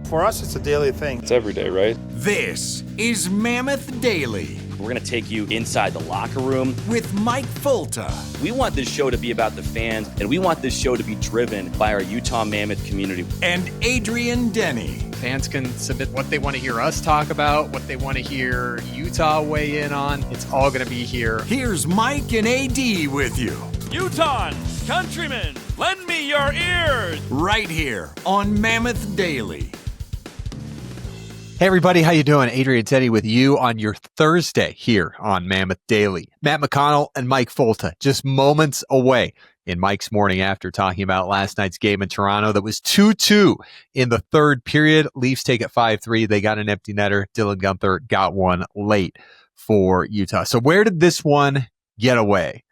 For us, it's a daily thing. It's every day, right? This is Mammoth Daily. We're going to take you inside the locker room with Mike Folta. We want this show to be about the fans, and we want this show to be driven by our Utah Mammoth community. And Adrian Denny. Fans can submit what they want to hear us talk about, what they want to hear Utah weigh in on. It's all going to be here. Here's Mike and AD with you. Utahns, countrymen, lend me your ears. Right here on Mammoth Daily. Hey everybody, how you doing? Adrian Denny with you on your Thursday here on Mammoth Daily. Matt McConnell and Mike Folta just moments away in Mike's morning after talking about last night's game in Toronto that was 2-2 in the third period. Leafs take it 5-3. They got an empty netter. Dylan Guenther got one late for Utah. So where did this one get away?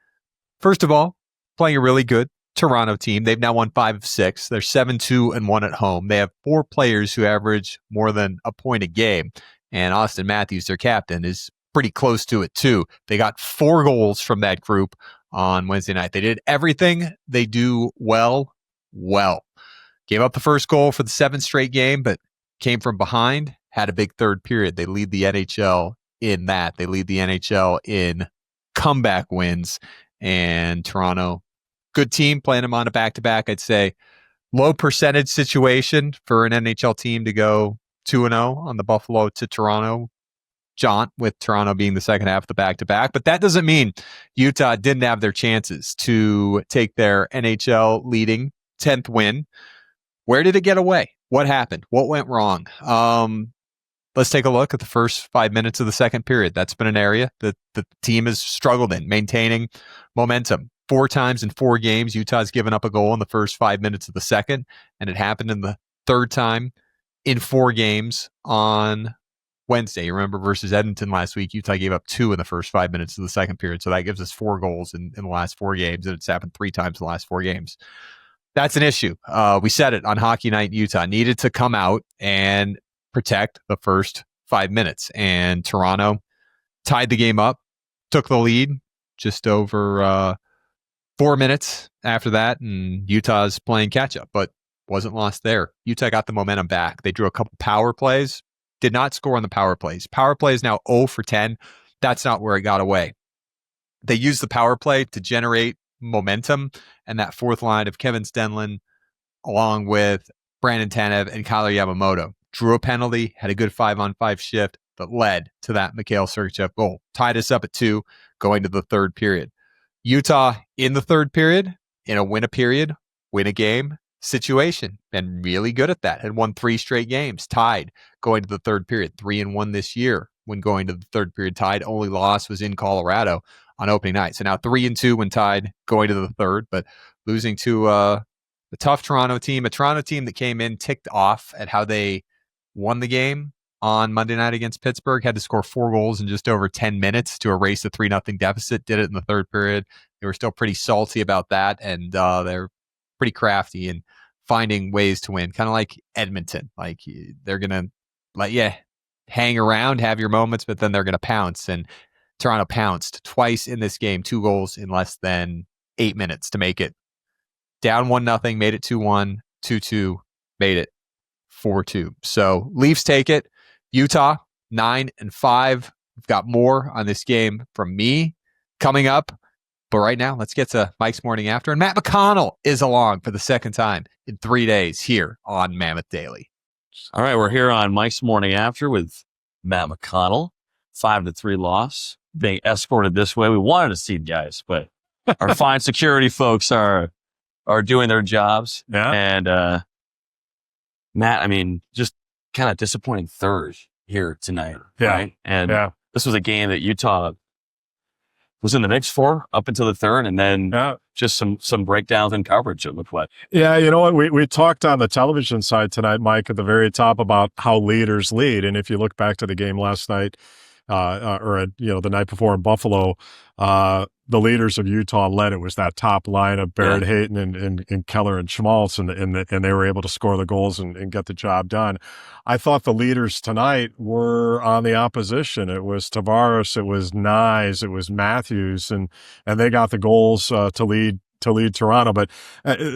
First of all, playing a really good Toronto team. They've now won 5 of 6. They're 7-2-1 at home. They have 4 players who average more than a point a game. And Austin Matthews, their captain, is pretty close to it too. They got 4 goals from that group on Wednesday night. They did everything they do well. Gave up the first goal for the 7th straight game, but came from behind, had a big third period. They lead the NHL in that. They lead the NHL in comeback wins. And Toronto, good team, playing them on a back-to-back. I'd say low percentage situation for an NHL team to go 2-0 on the Buffalo to Toronto jaunt, with Toronto being the second half of the back-to-back. But that doesn't mean Utah didn't have their chances to take their NHL leading 10th win. Where did it get away? What happened? What went wrong? Let's take a look at the first 5 minutes of the second period. That's been an area that the team has struggled in, maintaining momentum. 4 times in 4 games, Utah's given up a goal in the first 5 minutes of the second, and it happened in the third time in 4 games on Wednesday. You remember versus Edmonton last week, Utah gave up 2 in the first 5 minutes of the second period, so that gives us 4 goals in the last 4 games, and it's happened 3 times in the last 4 games. That's an issue. We said it on Hockey Night in Utah. Needed to come out and protect the first 5 minutes, and Toronto tied the game up, took the lead just over 4 minutes after that, and Utah's playing catch-up, but wasn't lost there. Utah got the momentum back. They drew a couple power plays, did not score on the power plays. Power play is now 0 for 10. That's not where it got away. They used the power play to generate momentum, and that fourth line of Kevin Stenlund, along with Brandon Tanev and Kyler Yamamoto, drew a penalty, had a good 5-on-5 shift that led to that Mikhail Sergachev goal. Tied us up at 2 going to the third period. Utah in the third period, in a win a period, win a game situation, been really good at that. Had won 3 straight games, tied going to the third period. 3-1 this year when going to the third period, tied. Only loss was in Colorado on opening night. So now 3-2 when tied going to the third, but losing to a tough Toronto team, a Toronto team that came in ticked off at how they won the game on Monday night against Pittsburgh, had to score 4 goals in just over 10 minutes to erase the 3-0 deficit, did it in the third period. They were still pretty salty about that, and they're pretty crafty in finding ways to win, kind of like Edmonton. Like, they're going to let you hang around, have your moments, but then they're going to pounce, and Toronto pounced twice in this game, 2 goals in less than 8 minutes to make it down 1-0, made it 2-1, 2-2, made it 4-2. So Leafs take it. Utah 9-5. We've got more on this game from me coming up. But right now, let's get to Mike's Morning After. And Matt McConnell is along for the second time in 3 days here on Mammoth Daily. All right, we're here on Mike's Morning After with Matt McConnell. 5-3 loss. Being escorted this way. We wanted to see guys, but our fine security folks are doing their jobs. Yeah. And Matt, I mean, just kind of disappointing third here tonight. Yeah. Right? And Yeah. this was a game that Utah was in the mix for up until the third, and then just some breakdowns in coverage, it looked like. Yeah, you know what? We talked on the television side tonight, Mike, at the very top about how leaders lead. And if you look back to the game last night, the night before in Buffalo, the leaders of Utah led. It was that top line of Barrett Hayton and Keller and Schmaltz, and they were able to score the goals and get the job done. I thought the leaders tonight were on the opposition. It was Tavares, it was Nyes, it was Matthews, and they got the goals to lead Toronto. But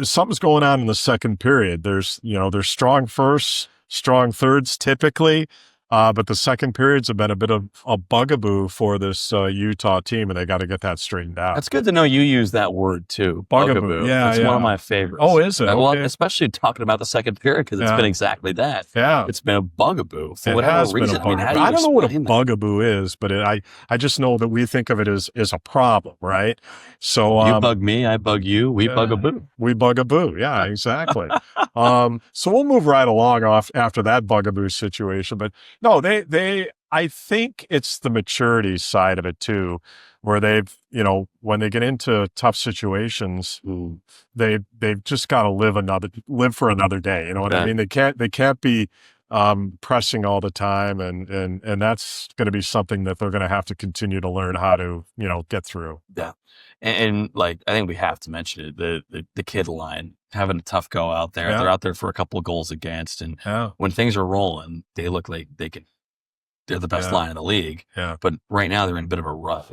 something's going on in the second period. There's strong firsts, strong thirds typically. But the second periods have been a bit of a bugaboo for this Utah team, and they got to get that straightened out. That's good to know you use that word too. Bugaboo. Yeah, it's one of my favorites. Oh, is it? Well, Okay. especially talking about the second period because it's been exactly that. Yeah, it's been a bugaboo for it whatever has reason. been a bugaboo. I don't know what a bugaboo is, but I just know that we think of it as a problem, right? So you bug me, I bug you, we bugaboo. We bugaboo. Yeah, exactly. So we'll move right along off after that bugaboo situation, but no, I think it's the maturity side of it too, where they've, when they get into tough situations, they've just got to live for another day. You know what I mean? They can't be pressing all the time, and that's going to be something that they're going to have to continue to learn how to, get through. Yeah. And like, I think we have to mention it, the kid line having a tough go out there. They're out there for a couple of goals against, and when things are rolling, they look like they're the best line in the league. Yeah. But right now they're in a bit of a rut.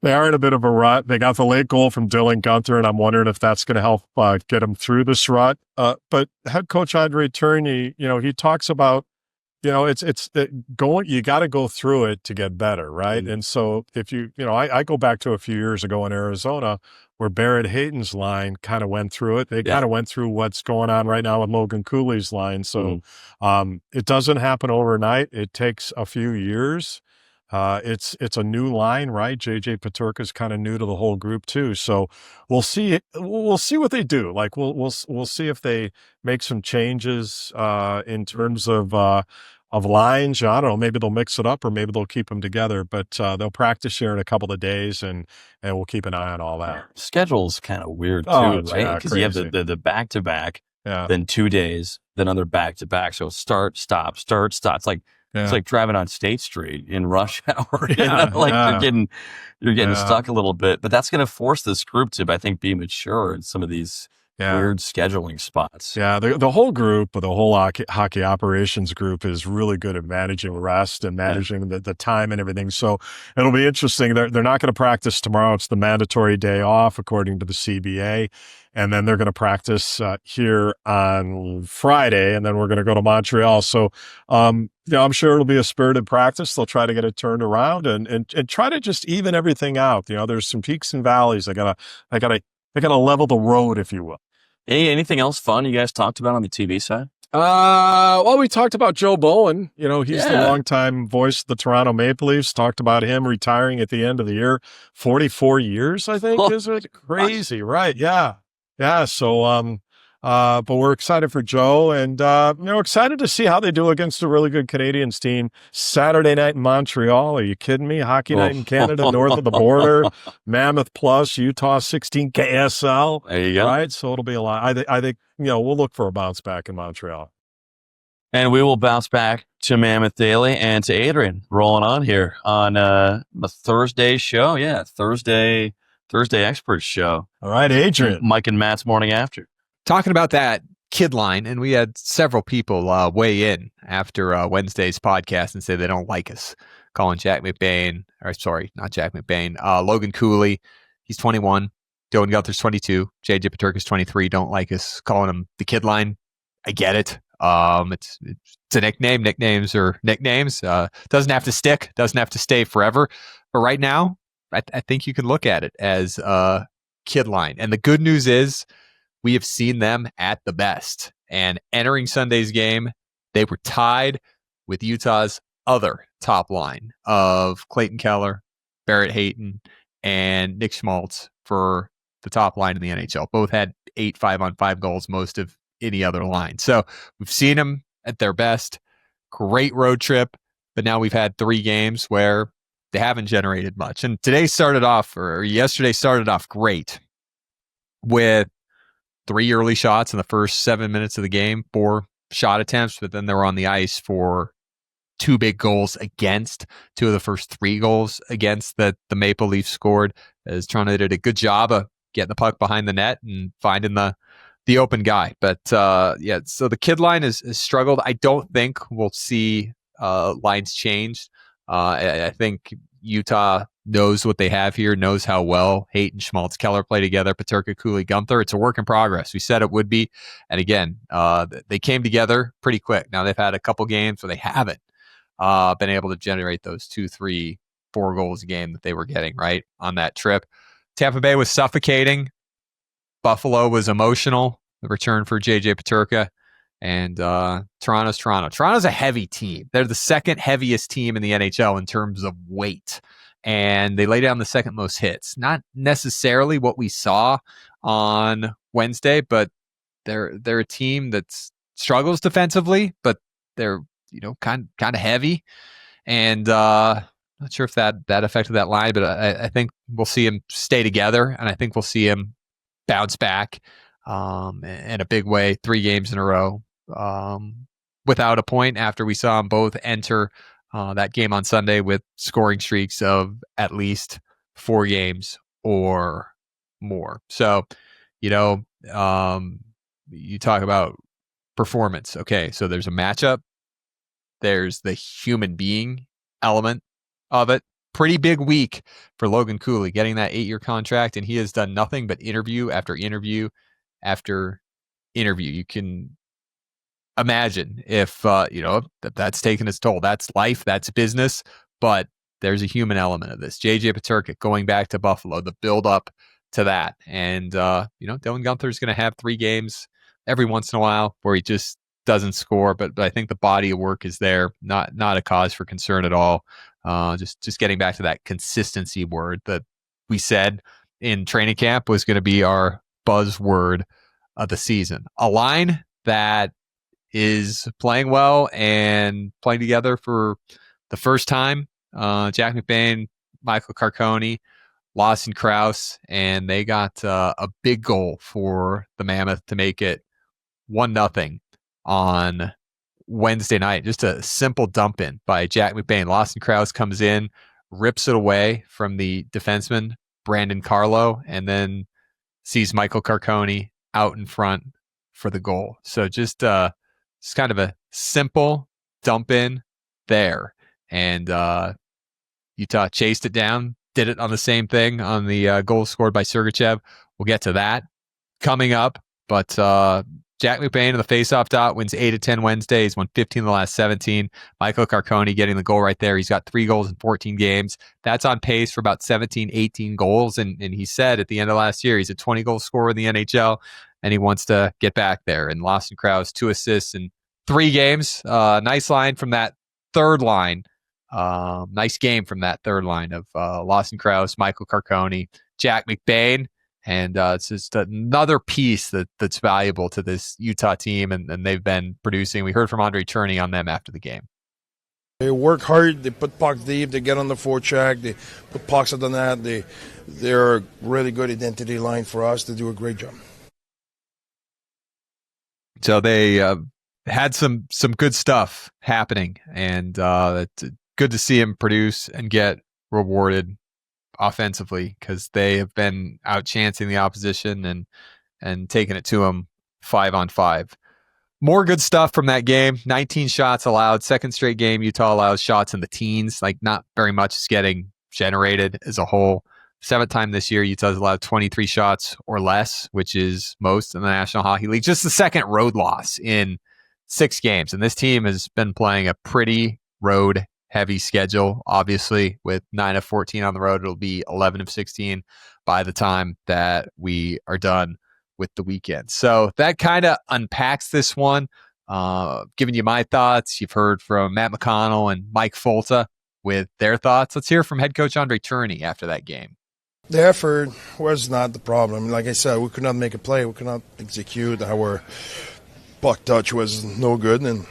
They are in a bit of a rut. They got the late goal from Dylan Gunther, and I'm wondering if that's going to help get them through this rut. But head coach Andre Tourigny, he talks about, it's going. You got to go through it to get better, right? Mm-hmm. And so if I go back to a few years ago in Arizona, where Barrett Hayton's line kind of went through it. They kind of went through what's going on right now with Logan Cooley's line. So it doesn't happen overnight. It takes a few years. It's a new line, right? JJ Peterka's kind of new to the whole group too. So we'll see. We'll see what they do. Like we'll see if they make some changes in terms of lines. I don't know. Maybe they'll mix it up, or maybe they'll keep them together. But they'll practice here in a couple of days, and we'll keep an eye on all that. Schedule's kind of weird too, right? Because you have the back to back, then 2 days, then another back to back. So start, stop. It's like it's like driving on State Street in rush hour. You're getting stuck a little bit. But that's going to force this group to, I think, be mature in some of these weird scheduling spots. Yeah, the whole group, the whole hockey operations group is really good at managing rest and managing the time and everything. So it'll be interesting. They're not going to practice tomorrow. It's the mandatory day off, according to the CBA. And then they're going to practice here on Friday, and then we're going to go to Montreal. So, I'm sure it'll be a spirited practice. They'll try to get it turned around and try to just even everything out. There's some peaks and valleys. They gotta level the road, if you will. Hey, anything else fun you guys talked about on the TV side? Well, we talked about Joe Bowen. He's the longtime voice of the Toronto Maple Leafs. Talked about him retiring at the end of the year. 44 years, I think. Is it crazy? Right. Yeah. Yeah. So, but we're excited for Joe, and, excited to see how they do against a really good Canadiens team. Saturday night in Montreal. Are you kidding me? Hockey night in Canada, north of the border. Mammoth plus, Utah 16 KSL. There you go. Right. So it'll be a lot. I think, we'll look for a bounce back in Montreal. And we will bounce back to Mammoth Daily and to Adrian rolling on here on the Thursday show. Yeah. Thursday Experts show. All right, Adrian. Mike and Matt's morning after. Talking about that kid line, and we had several people weigh in after Wednesday's podcast and say they don't like us calling Logan Cooley, he's 21, Dylan Gunther's 22, JJ Peterka's 23, don't like us calling him the kid line. I get it. It's a nickname. Nicknames are nicknames. Doesn't have to stick, doesn't have to stay forever. But right now, I think you can look at it as a kid line. And the good news is we have seen them at the best. And entering Sunday's game, they were tied with Utah's other top line of Clayton Keller, Barrett Hayton, and Nick Schmaltz for the top line in the NHL. Both had 8 5-on-5 goals, most of any other line. So we've seen them at their best. Great road trip. But now we've had 3 games where they haven't generated much. And yesterday started off great with 3 early shots in the first 7 minutes of the game, 4 shot attempts, but then they were on the ice for 2 big goals against. 2 of the first 3 goals against that the Maple Leafs scored, as Toronto did a good job of getting the puck behind the net and finding the open guy. But so the kid line has struggled. I don't think we'll see lines changed. I think Utah knows what they have here, knows how well Hayton, Schmaltz, Keller play together, Peterka, Cooley, Gunther. It's a work in progress. We said it would be. And again, they came together pretty quick. Now they've had a couple games where they haven't been able to generate those 2, 3, 4 goals a game that they were getting, right, on that trip. Tampa Bay was suffocating. Buffalo was emotional. The return for JJ Peterka. And Toronto's Toronto. Toronto's a heavy team. They're the second heaviest team in the NHL in terms of weight. And they lay down the second most hits. Not necessarily what we saw on Wednesday, but they're a team that struggles defensively, but they're kind of heavy. And not sure if that affected that line, but I think we'll see him stay together, and I think we'll see him bounce back in a big way, 3 games in a row without a point after we saw them both enter that game on Sunday with scoring streaks of at least 4 games or more. So, you talk about performance. Okay, so there's a matchup. There's the human being element of it. Pretty big week for Logan Cooley getting that 8-year contract, and he has done nothing but interview after interview after interview. You can imagine if that's taken its toll. That's life, that's business, but there's a human element of this. JJ Peterka going back to Buffalo, the build up to that, and Dylan Gunther's going to have 3 games every once in a while where he just doesn't score, but I think the body of work is there. Not a cause for concern at all. Just getting back to that consistency word that we said in training camp was going to be our buzzword of the season. A line that is playing well and playing together for the first time. Jack McBain, Michael Carcone, Lawson Krause, and they got a big goal for the Mammoth to make it 1-0 on Wednesday night. Just a simple dump in by Jack McBain. Lawson Krause comes in, rips it away from the defenseman, Brandon Carlo, and then sees Michael Carcone out in front for the goal. So just kind of a simple dump in there. And Utah chased it down, did it on the same thing on the goal scored by Sergachev. We'll get to that coming up. But Jack McBain in the faceoff dot wins 8-10 Wednesday. He's won 15 of the last 17. Michael Carcone getting the goal right there. He's got 3 goals in 14 games. That's on pace for about 17, 18 goals. And he said at the end of last year, he's a 20-goal scorer in the NHL, and he wants to get back there. And Lawson Krause, 2 assists in 3 games. Nice line from that third line. Nice game from that third line of Lawson Krause, Michael Carcone, Jack McBain. And it's just another piece that's valuable to this Utah team, and they've been producing. We heard from Andre Tourigny on them after the game. They work hard. They put puck deep. They get on the forecheck. They put pucks at the net. They're a really good identity line for us to do a great job. So they had some good stuff happening, and it's good to see him produce and get rewarded offensively, because they have been outchancing the opposition and taking it to them 5-on-5. More good stuff from that game. 19 shots allowed. Second straight game Utah allows shots in the teens. Like, not very much is getting generated as a whole. 7th time this year Utah's allowed 23 shots or less, which is most in the National Hockey League. Just the second road loss in 6 games. And this team has been playing a pretty road heavy schedule, obviously, with 9 of 14 on the road. It'll be 11 of 16 by the time that we are done with the weekend. So that kind of unpacks this one. Giving you my thoughts. You've heard from Matt McConnell and Mike Folta with their thoughts. Let's hear from head coach Andre Tourigny after that game. The effort was not the problem. Like I said, we could not make a play. We could not execute. Our puck touch was no good, and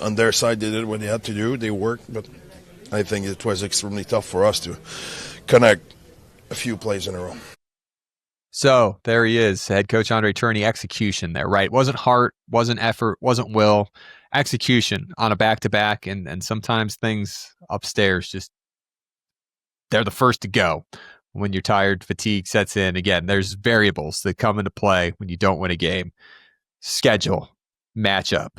on their side, they did what they had to do. They worked, but I think it was extremely tough for us to connect a few plays in a row. So there he is, head coach Andre Tourigny. Execution there, right? Wasn't heart, wasn't effort, wasn't will. Execution on a back-to-back, and sometimes things upstairs just, they're the first to go when you're tired, fatigue sets in. Again, there's variables that come into play when you don't win a game. Schedule, matchup,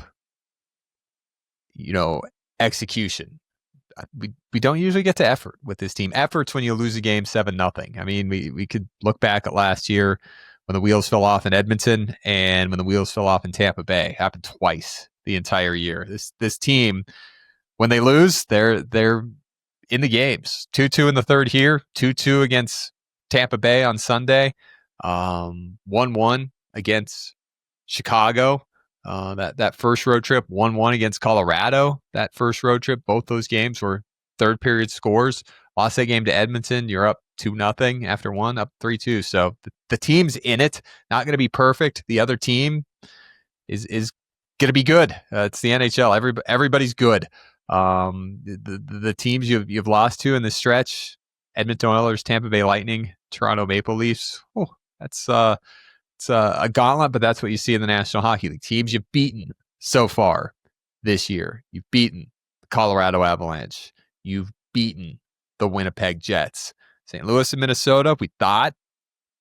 execution. we don't usually get to effort with this team. Effort's when you lose a game 7-0. I mean, we could look back at last year when the wheels fell off in Edmonton and when the wheels fell off in Tampa Bay. It happened twice the entire year. This team, when they lose, they're in the games. 2-2 in the third here, 2-2 against Tampa Bay on Sunday, 1-1 against Chicago. That first road trip, 1-1 against Colorado. That first road trip, both those games were third period scores. Lost that game to Edmonton. You're up 2-0 after one, up 3-2. So the team's in it. Not going to be perfect. The other team is going to be good. It's the NHL. Everybody's good. The teams you've lost to in this stretch: Edmonton Oilers, Tampa Bay Lightning, Toronto Maple Leafs. Oh, it's a gauntlet, but that's what you see in the National Hockey League. Teams you've beaten so far this year. You've beaten the Colorado Avalanche. You've beaten the Winnipeg Jets. St. Louis and Minnesota, we thought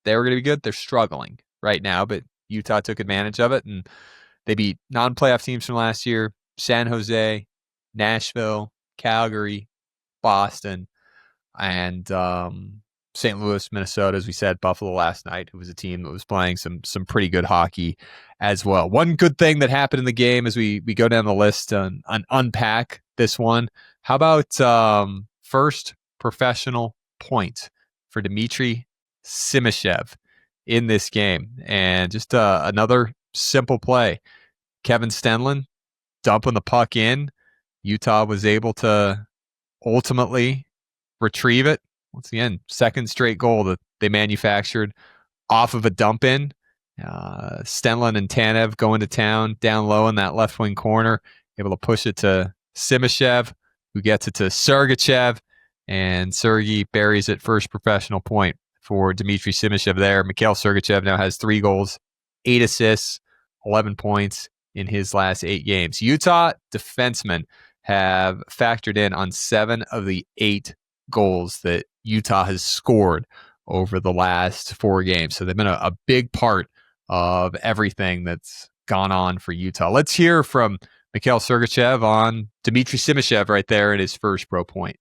they were going to be good. They're struggling right now, but Utah took advantage of it, and they beat non-playoff teams from last year: San Jose, Nashville, Calgary, Boston, and St. Louis, Minnesota, as we said, Buffalo last night, who was a team that was playing some pretty good hockey as well. One good thing that happened in the game as we go down the list and unpack this one. How about first professional point for Dmitri Simashev in this game? And just another simple play. Kevin Stenlund dumping the puck in. Utah was able to ultimately retrieve it. Once again, second straight goal that they manufactured off of a dump in. Stenlund and Tanev going to town down low in that left wing corner, able to push it to Simashev, who gets it to Sergachev, and Sergey buries it first professional point for Dmitri Simashev there. Mikhail Sergachev now has 3 goals, 8 assists, 11 points in his last 8 games. Utah defensemen have factored in on 7 of the 8 goals that Utah has scored over the last 4 games. So they've been a big part of everything that's gone on for Utah. Let's hear from Mikhail Sergachev on Dmitri Simashev right there at his first pro point.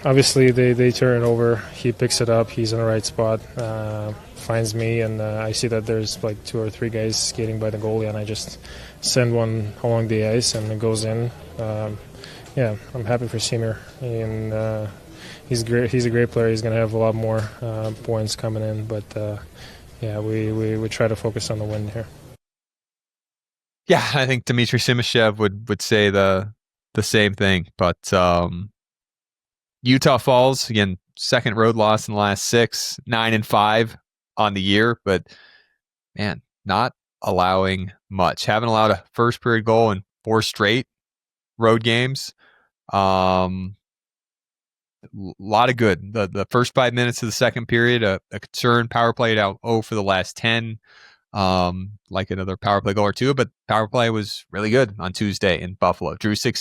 Obviously, they turn it over. He picks it up. He's in the right spot, finds me, and I see that there's like 2 or 3 guys skating by the goalie, and I just send one along the ice, and it goes in. Yeah, I'm happy for Seymour, and he's great. He's a great player. He's going to have a lot more points coming in, but yeah, we try to focus on the win here. Yeah, I think Dmitri Simashev would say the same thing, but Utah Falls, again, second road loss in the last 6, 9-5 on the year, but man, not allowing much. Haven't allowed a first period goal in 4 straight road games. A lot of good. The first 5 minutes of the second period, a concern. Power play out 0 for the last 10. Like another power play goal or 2, but power play was really good on Tuesday in Buffalo. Drew 2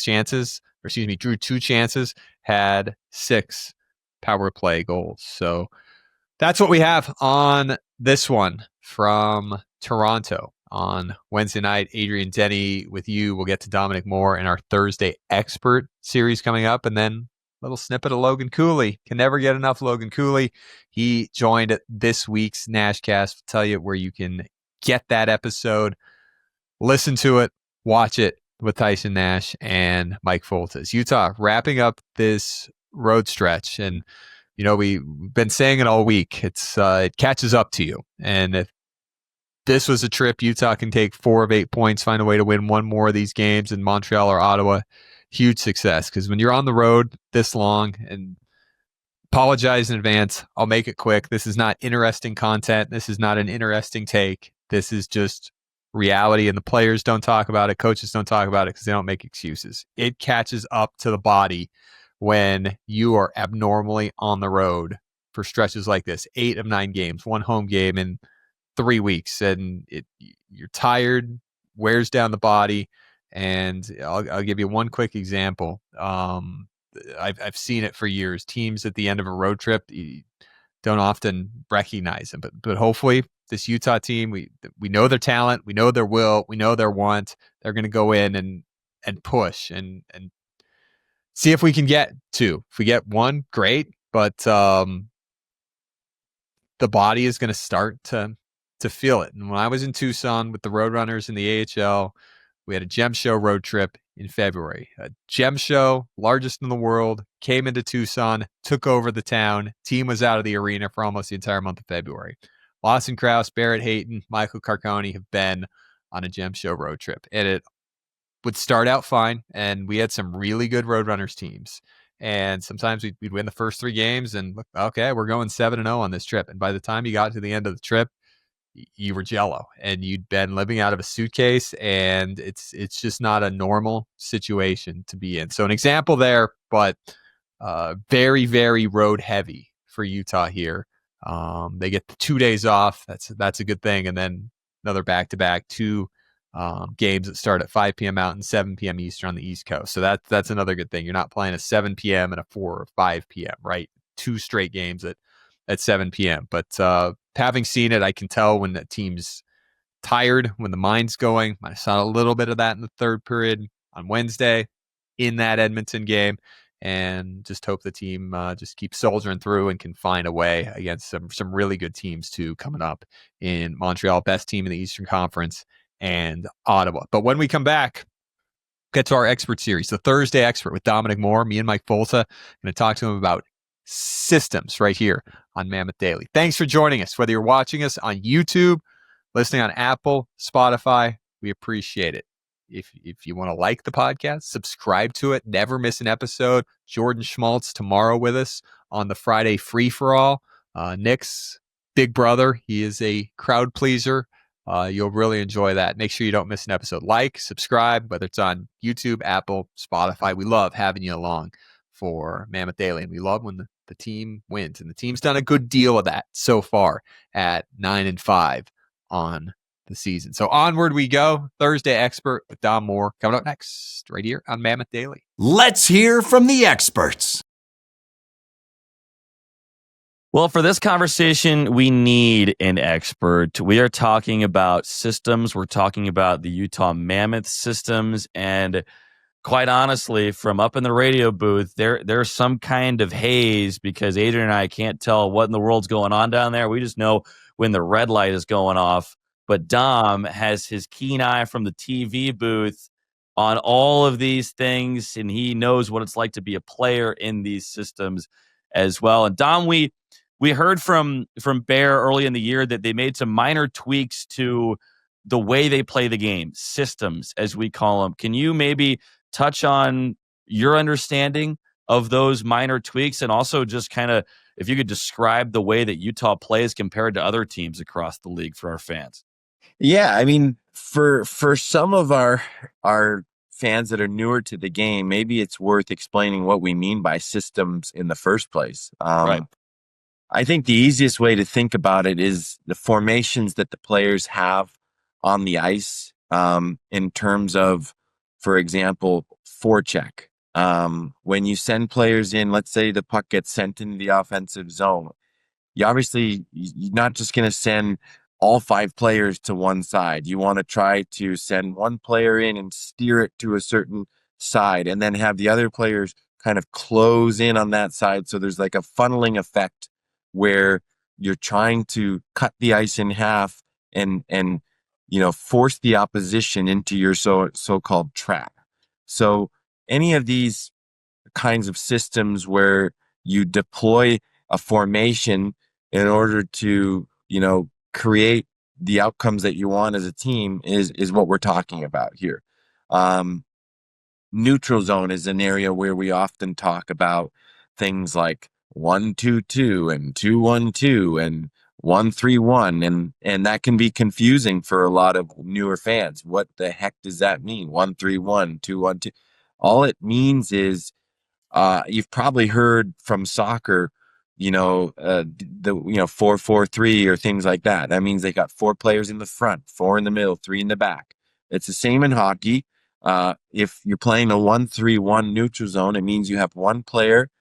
chances, had 6 power play goals. So that's what we have on this one from Toronto on Wednesday night. Adrian Denny with you. We'll get to Dominic Moore in our Thursday expert series coming up, and then a little snippet of Logan Cooley. Can never get enough Logan Cooley. He joined this week's NashCast. I'll tell you where you can get that episode, listen to it, watch it with Tyson Nash and Mike Folta. It's Utah wrapping up this road stretch, and you know we've been saying it all week. It catches up to you, and if this was a trip Utah can take 4 of 8 points, find a way to win 1 more of these games in Montreal or Ottawa, huge success. Because when you're on the road this long, and apologize in advance, I'll make it quick. This is not interesting content. This is not an interesting take. This is just reality, and the players don't talk about it. Coaches don't talk about it because they don't make excuses. It catches up to the body when you are abnormally on the road for stretches like this. 8 of 9 games, 1 home game in 3 weeks, and you're tired, wears down the body. And I'll give you one quick example. I've seen it for years. Teams at the end of a road trip, you don't often recognize them, but hopefully this Utah team, we know their talent, we know their will, we know their want. They're going to go in and push and see if we can get 2. If we get 1, great. But the body is going to start to feel it. And when I was in Tucson with the Roadrunners in the AHL, we had a Gem Show road trip in February. A Gem Show, largest in the world, came into Tucson, took over the town. Team was out of the arena for almost the entire month of February. Lawson Krause, Barrett Hayton, Michael Carcone have been on a Gem Show road trip. And it would start out fine, and we had some really good Roadrunners teams. And sometimes we'd win the first 3 games and look, okay, we're going 7-0 on this trip. And by the time you got to the end of the trip, you were jello and you'd been living out of a suitcase, and it's just not a normal situation to be in. So an example there, but very, very road heavy for Utah here. They get the 2 days off. That's a good thing. And then another back-to-back 2 games that start at 5 p.m. Mountain, 7 p.m. Eastern on the East Coast. So that's another good thing. You're not playing a 7 p.m. and a 4 or 5 p.m., right? 2 straight games at 7 p.m. But having seen it, I can tell when the team's tired, when the mind's going. I saw a little bit of that in the third period on Wednesday in that Edmonton game, and just hope the team just keeps soldiering through and can find a way against some really good teams too coming up in Montreal, best team in the Eastern Conference, and Ottawa. But when we come back, get to our expert series, the Thursday expert with Dominic Moore. Me and Mike Folta going to talk to him about systems right here on Mammoth Daily. Thanks for joining us. Whether you're watching us on YouTube, listening on Apple, Spotify, we appreciate it. If you want to like the podcast, subscribe to it. Never miss an episode. Jordan Schmaltz tomorrow with us on the Friday free-for-all. Nick's big brother. He is a crowd pleaser. You'll really enjoy that. Make sure you don't miss an episode. Like, subscribe, whether it's on YouTube, Apple, Spotify. We love having you along for Mammoth Daily, and we love when the team wins. And the team's done a good deal of that so far at 9-5 on the season. So onward we go. Thursday expert with Dom Moore coming up next right here on Mammoth Daily. Let's hear from the experts. Well, for this conversation, we need an expert. We are talking about systems. We're talking about the Utah Mammoth systems. And quite honestly, from up in the radio booth, there's some kind of haze because Adrian and I can't tell what in the world's going on down there. We just know when the red light is going off. But Dom has his keen eye from the TV booth on all of these things, and he knows what it's like to be a player in these systems as well. And Dom, we heard from Bear early in the year that they made some minor tweaks to the way they play the game, systems, as we call them. Can you maybe touch on your understanding of those minor tweaks, and also just kind of, if you could describe the way that Utah plays compared to other teams across the league for our fans? Yeah, I mean, for some of our fans that are newer to the game, maybe it's worth explaining what we mean by systems in the first place. Right. I think the easiest way to think about it is the formations that the players have on the ice, in terms of, for example, forecheck. When you send players in, let's say the puck gets sent into the offensive zone, you're not just going to send all 5 players to one side. You want to try to send one player in and steer it to a certain side, and then have the other players kind of close in on that side. So there's like a funneling effect where you're trying to cut the ice in half and force the opposition into your so-called trap. So any of these kinds of systems where you deploy a formation in order to, create the outcomes that you want as a team is what we're talking about here. Neutral zone is an area where we often talk about things like 1-2-2 and 2-1-2 and 1-3-1, and that can be confusing for a lot of newer fans. What the heck does that mean? 1-3-1, 2-1-2. All it means is, you've probably heard from soccer, the 4-4-3 or things like that. That means they got 4 players in the front, 4 in the middle, 3 in the back. It's the same in hockey. If you're playing a 1-3-1 neutral zone, it means you have one player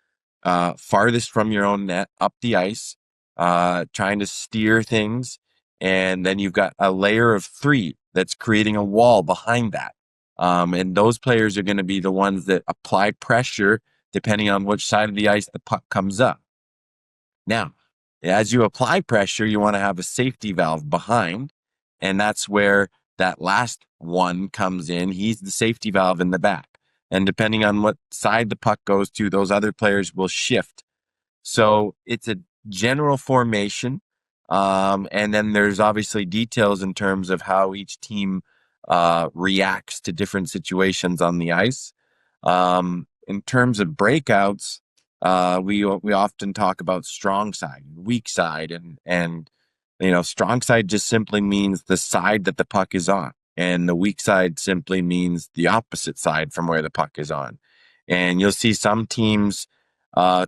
farthest from your own net up the ice, trying to steer things, and then you've got a layer of 3 that's creating a wall behind that. And those players are going to be the ones that apply pressure depending on which side of the ice the puck comes up. Now, as you apply pressure, you want to have a safety valve behind, and that's where that last one comes in. He's the safety valve in the back. And depending on what side the puck goes to, those other players will shift. So it's a general formation. And then there's obviously details in terms of how each team reacts to different situations on the ice. In terms of breakouts, we often talk about strong side, weak side, and strong side just simply means the side that the puck is on, and the weak side simply means the opposite side from where the puck is on. And you'll see some teams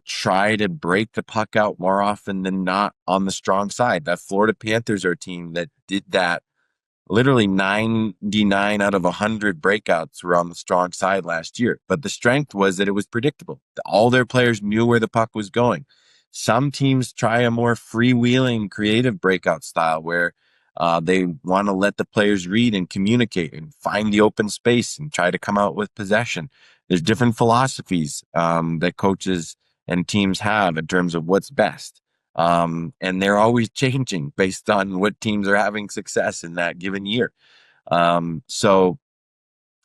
try to break the puck out more often than not on the strong side. That Florida Panthers are a team that did that. Literally 99 out of 100 breakouts were on the strong side last year. But the strength was that it was predictable. All their players knew where the puck was going. Some teams try a more freewheeling, creative breakout style where they want to let the players read and communicate and find the open space and try to come out with possession. There's different philosophies that coaches and teams have in terms of what's best. And they're always changing based on what teams are having success in that given year. So in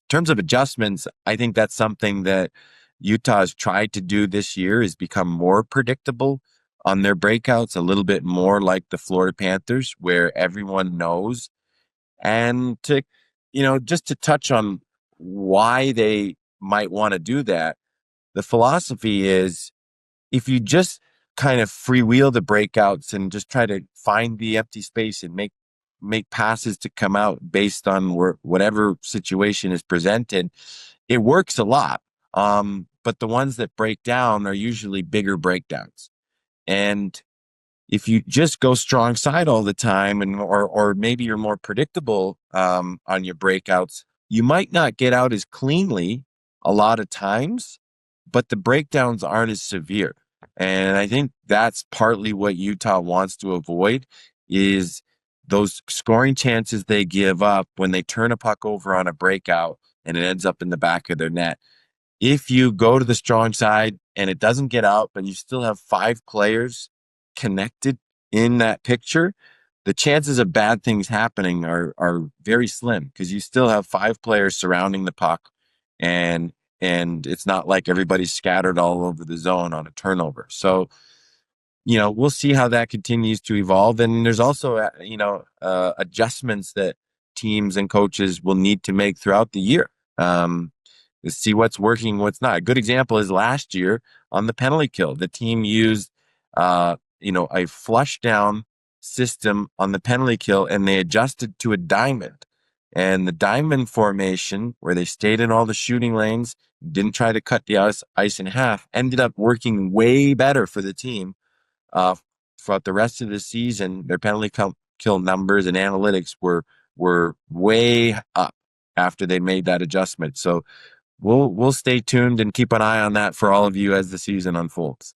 terms of adjustments, I think that's something that Utah has tried to do this year, is become more predictable on their breakouts, a little bit more like the Florida Panthers, where everyone knows. And to, just to touch on why they might want to do that, the philosophy is if you just kind of freewheel the breakouts and just try to find the empty space and make passes to come out based on whatever situation is presented, it works a lot. But the ones that break down are usually bigger breakdowns. And if you just go strong side all the time, or maybe you're more predictable on your breakouts, you might not get out as cleanly a lot of times, but the breakdowns aren't as severe. And I think that's partly what Utah wants to avoid, is those scoring chances they give up when they turn a puck over on a breakout and it ends up in the back of their net. If you go to the strong side and it doesn't get out, but you still have 5 players connected in that picture, the chances of bad things happening are very slim, because you still have 5 players surrounding the puck, and it's not like everybody's scattered all over the zone on a turnover. So, we'll see how that continues to evolve. And there's also, adjustments that teams and coaches will need to make throughout the year. To see what's working, what's not. A good example is last year on the penalty kill. The team used, a flush down system on the penalty kill, and they adjusted to a diamond. And the diamond formation, where they stayed in all the shooting lanes, didn't try to cut the ice in half, ended up working way better for the team throughout the rest of the season. Their penalty kill numbers and analytics were way up after they made that adjustment. So we'll stay tuned and keep an eye on that for all of you as the season unfolds.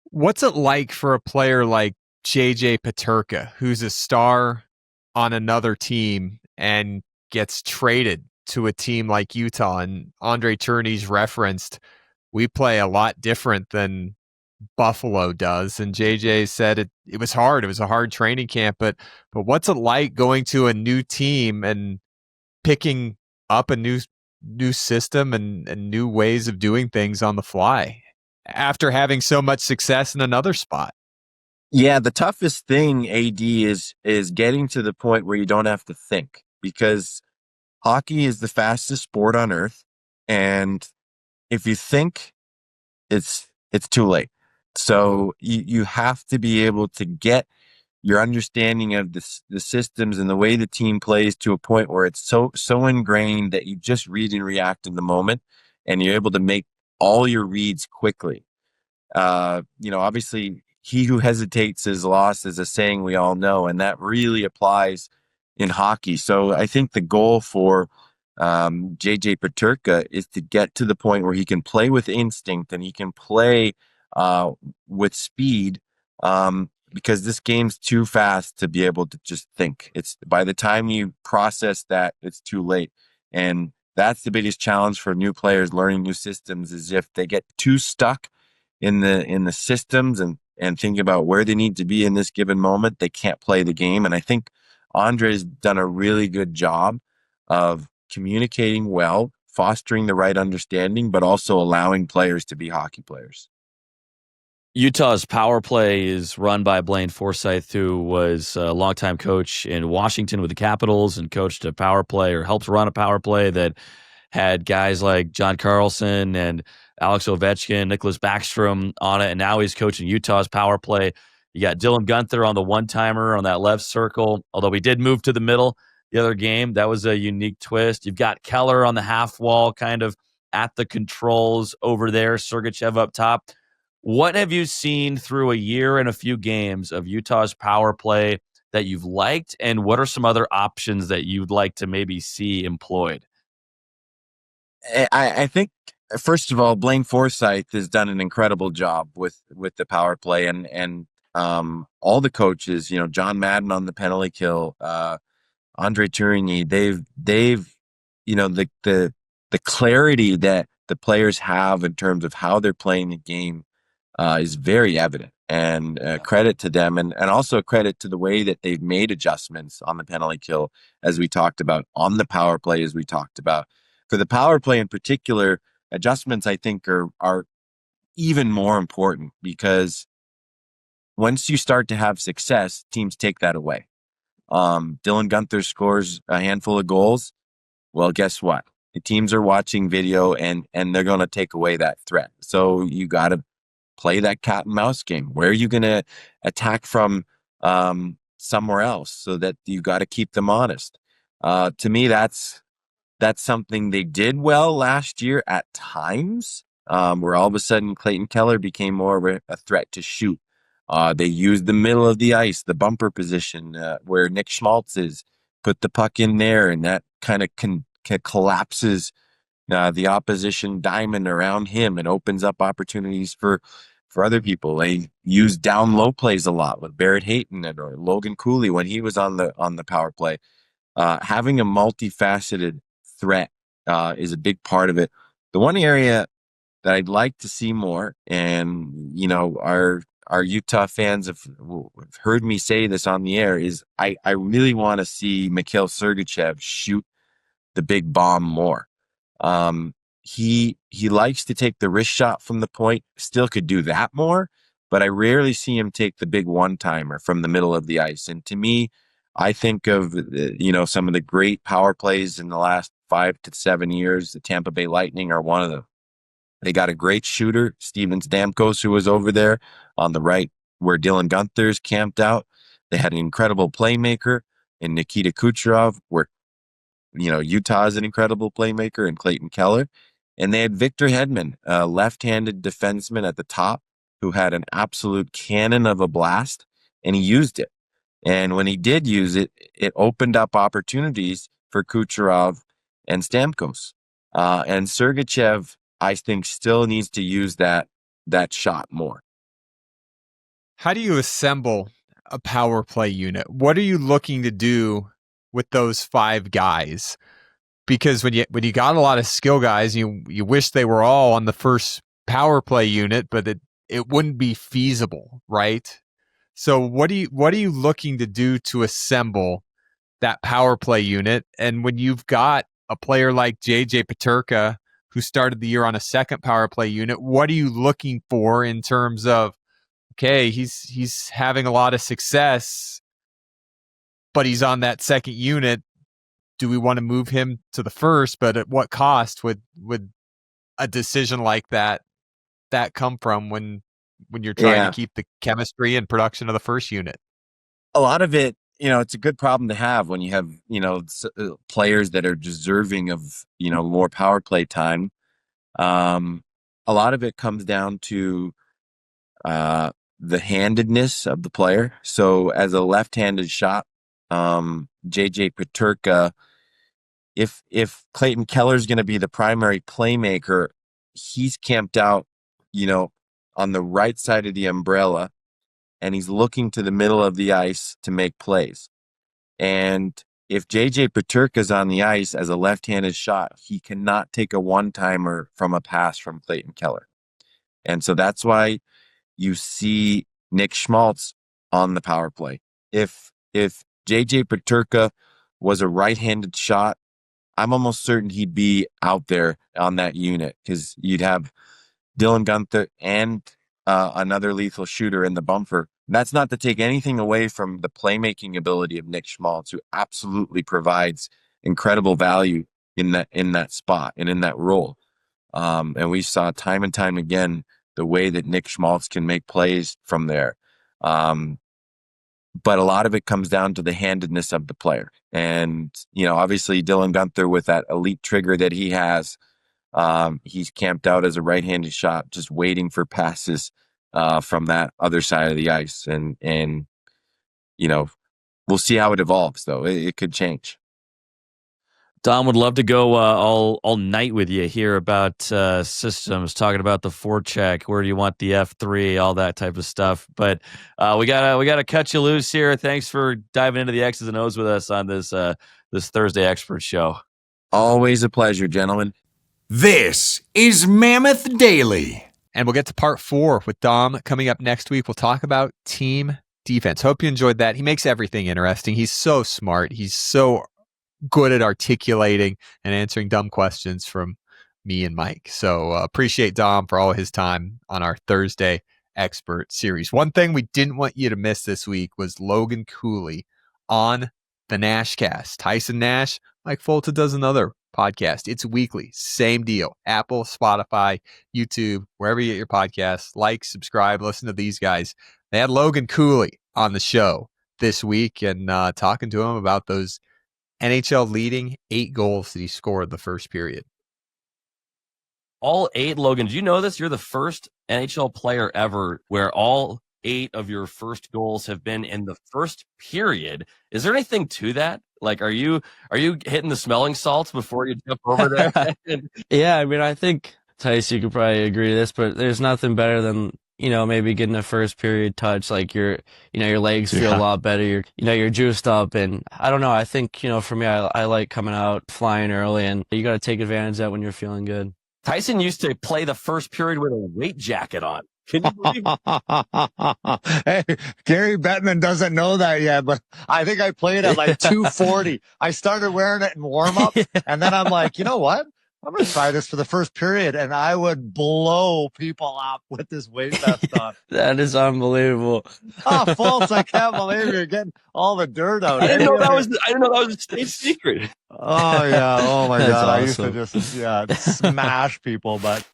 What's it like for a player like JJ Peterka, who's a star on another team and gets traded to a team like Utah? And Andre Tourigny's referenced, we play a lot different than Buffalo does. And JJ said it was hard. It was a hard training camp, but what's it like going to a new team and picking up a new system and new ways of doing things on the fly after having so much success in another spot? Yeah, the toughest thing, AD, is getting to the point where you don't have to think, because hockey is the fastest sport on earth, and if you think, it's too late. So you have to be able to get your understanding of the systems and the way the team plays to a point where it's so ingrained that you just read and react in the moment, and you're able to make all your reads quickly. Obviously, he who hesitates is lost is a saying we all know, and that really applies in hockey. So I think the goal for JJ Peterka is to get to the point where he can play with instinct and he can play with speed, because this game's too fast to be able to just think. It's by the time you process that, it's too late. And that's the biggest challenge for new players learning new systems, is if they get too stuck in the systems and thinking about where they need to be in this given moment, they can't play the game. And I think Andre's done a really good job of communicating well, fostering the right understanding, but also allowing players to be hockey players. Utah's power play is run by Blaine Forsythe, who was a longtime coach in Washington with the Capitals and coached a power play, or helped run a power play that had guys like John Carlson and Alex Ovechkin, Nicholas Backstrom on it, and now he's coaching Utah's power play. You got Dylan Guenther on the one-timer on that left circle, although we did move to the middle the other game. That was a unique twist. You've got Keller on the half wall, kind of at the controls over there, Sergachev up top. What have you seen through a year and a few games of Utah's power play that you've liked, and what are some other options that you'd like to maybe see employed? I think, first of all, Blaine Forsythe has done an incredible job with the power play, and all the coaches, John Madden on the penalty kill, Andre Tourigny, they've the clarity that the players have in terms of how they're playing the game is very evident, and credit to them, and also credit to the way that they've made adjustments on the penalty kill, as we talked about, on the power play, as we talked about. For the power play in particular, adjustments, I think, are even more important, because once you start to have success, teams take that away. Dylan Guenther scores a handful of goals. Well, guess what? The teams are watching video, and they're going to take away that threat. So you got to play that cat and mouse game. Where are you going to attack from somewhere else, so that you got to keep them honest? To me, that's something they did well last year at times, where all of a sudden Clayton Keller became more of a threat to shoot. They used the middle of the ice, the bumper position, where Nick Schmaltz is, put the puck in there, and that kind of collapses the opposition diamond around him and opens up opportunities for other people. They use down low plays a lot with Barrett Hayton or Logan Cooley when he was on the power play. Having a multifaceted threat is a big part of it. The one area that I'd like to see more, and our Utah fans have heard me say this on the air, is I really want to see Mikhail Sergachev shoot the big bomb more. He likes to take the wrist shot from the point, still could do that more, but I rarely see him take the big one-timer from the middle of the ice. And to me, I think of some of the great power plays in the last 5 to 7 years. The Tampa Bay Lightning are one of them. They got a great shooter, Steven Stamkos, who was over there on the right where Dylan Guenther's camped out. They had an incredible playmaker in Nikita Kucherov, where Utah is an incredible playmaker, in Clayton Keller. And they had Victor Hedman, a left-handed defenseman at the top, who had an absolute cannon of a blast, and he used it. And when he did use it, it opened up opportunities for Kucherov and Stamkos. And Sergachev, I think, still needs to use that shot more. How do you assemble a power play unit? What are you looking to do with those 5 guys? Because when you got a lot of skill guys, you wish they were all on the first power play unit, but it wouldn't be feasible, right? So what are you looking to do to assemble that power play unit? And when you've got a player like JJ Peterka, who started the year on a second power play unit, what are you looking for in terms of, okay, he's having a lot of success, but he's on that second unit. Do we want to move him to the first? But at what cost would a decision like that come from when you're trying to keep the chemistry and production of the first unit? A lot of it, it's a good problem to have when you have, players that are deserving of, more power play time. A lot of it comes down to the handedness of the player. So as a left-handed shot, JJ Peterka, if Clayton Keller's going to be the primary playmaker, he's camped out, on the right side of the umbrella, and he's looking to the middle of the ice to make plays. And if JJ Peterka's on the ice as a left-handed shot, he cannot take a one-timer from a pass from Clayton Keller. And so that's why you see Nick Schmaltz on the power play. If JJ Peterka was a right-handed shot, I'm almost certain he'd be out there on that unit, because you'd have Dylan Guenther and another lethal shooter in the bumper. That's not to take anything away from the playmaking ability of Nick Schmaltz, who absolutely provides incredible value in that spot and in that role. And we saw time and time again the way that Nick Schmaltz can make plays from there. But a lot of it comes down to the handedness of the player. And, obviously Dylan Guenther, with that elite trigger that he has, he's camped out as a right-handed shot, just waiting for passes from that other side of the ice. And we'll see how it evolves, though. It could change. Dom, would love to go all night with you here about systems, talking about the forecheck, where do you want the F3, all that type of stuff. But we gotta cut you loose here. Thanks for diving into the X's and O's with us on this Thursday Expert Show. Always a pleasure, gentlemen. This is Mammoth Daily. And we'll get to part 4 with Dom coming up next week. We'll talk about team defense. Hope you enjoyed that. He makes everything interesting. He's so smart. He's so good at articulating and answering dumb questions from me and Mike. So appreciate Dom for all his time on our Thursday Expert Series. One thing we didn't want you to miss this week was Logan Cooley on the NashCast. Tyson Nash, Mike Folta does another podcast. It's weekly. Same deal. Apple, Spotify, YouTube, wherever you get your podcasts. Like, subscribe, listen to these guys. They had Logan Cooley on the show this week and talking to him about those NHL leading 8 goals that he scored the first period. All 8, Logan. Do you know this? You're the first NHL player ever where all 8 of your first goals have been in the first period. Is there anything to that? Like, are you hitting the smelling salts before you jump over there? Yeah, I mean, I think, Tice, you could probably agree to this, but there's nothing better than, maybe getting a first period touch, like your legs feel a lot better. You're juiced up. And I don't know. I think, for me, I like coming out flying early, and you got to take advantage of that when you're feeling good. Tyson used to play the first period with a weight jacket on. Can you believe Hey, Gary Bettman doesn't know that yet, but I think I played at like 240. I started wearing it in warm up, and then I'm like, you know what? I'm going to try this for the first period, and I would blow people up with this weight vest on. That is unbelievable. Oh, Foltz, I can't believe you're getting all the dirt out. I didn't know that was a state secret. Oh, yeah. Oh, my God. Awesome. I used to just, smash people, but.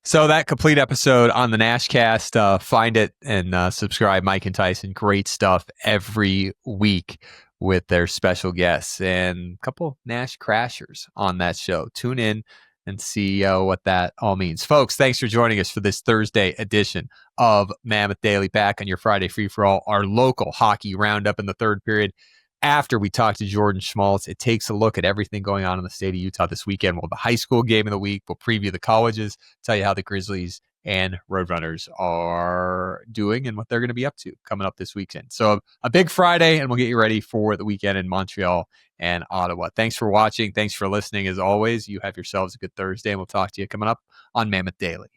So that complete episode on the NashCast, find it and subscribe. Mike and Tyson, great stuff every week with their special guests and a couple Nash crashers on that show. Tune in and see what that all means. Folks, thanks for joining us for this Thursday edition of Mammoth Daily. Back on your Friday free-for-all, our local hockey roundup in the third period. After we talk to Jordan Schmaltz, it takes a look at everything going on in the state of Utah this weekend. We'll have the high school game of the week. We'll preview the colleges, tell you how the Grizzlies and Roadrunners are doing and what they're going to be up to coming up this weekend. So a big Friday, and we'll get you ready for the weekend in Montreal and Ottawa. Thanks for watching. Thanks for listening. As always, you have yourselves a good Thursday, and we'll talk to you coming up on Mammoth Daily.